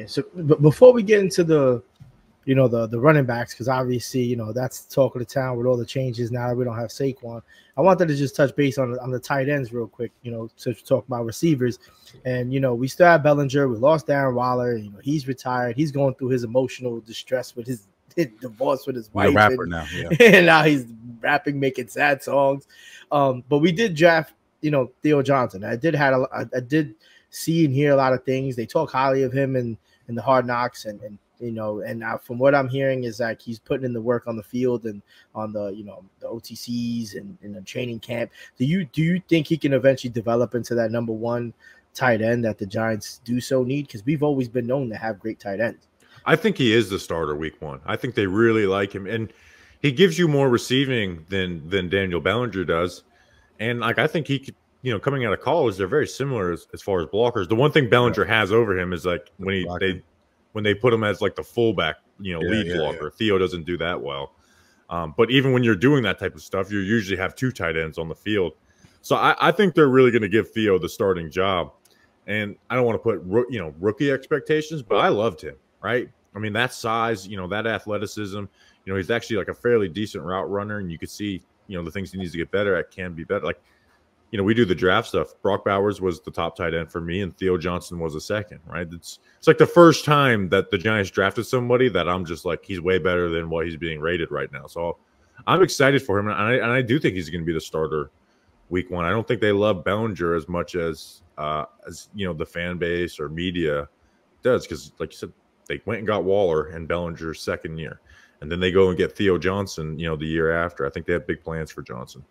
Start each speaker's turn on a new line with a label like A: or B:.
A: Yeah. So before we get into the the running backs, because obviously that's the talk of the town with all the changes now that we don't have Saquon. I wanted to just touch base on the tight ends real quick. To talk about receivers, and we still have Bellinger. We lost Darren Waller. He's retired. He's going through his emotional distress with his divorce with his wife.
B: He's a rapper now, yeah.
A: And now he's rapping, making sad songs. But we did draft Theo Johnson. I did see and hear a lot of things. They talk highly of him in the Hard Knocks, and from what I'm hearing is like he's putting in the work on the field and on the the OTCs and in the training camp. Do you think he can eventually develop into that number one tight end that the Giants do so need? Because we've always been known to have great tight ends.
B: I think he is the starter week one. I think they really like him, and he gives you more receiving than Daniel Bellinger does. And like I think he could, coming out of college, they're very similar as far as blockers. The one thing Bellinger has over him is like when they put him as like the fullback, lead blocker. Theo doesn't do that well. But even when you're doing that type of stuff, you usually have two tight ends on the field. So I think they're really going to give Theo the starting job. And I don't want to put rookie expectations, but I loved him. Right? I mean, that size, that athleticism. He's actually like a fairly decent route runner, and you could see, the things he needs to get better at can be better. Like, we do the draft stuff. Brock Bowers was the top tight end for me, and Theo Johnson was a second, right? It's like the first time that the Giants drafted somebody that I'm just like, he's way better than what he's being rated right now. So I'm excited for him, and I do think he's going to be the starter week one. I don't think they love Bellinger as much as the fan base or media does, because like you said, they went and got Waller and Bellinger's second year, and then they go and get Theo Johnson, the year after. I think they have big plans for Johnson.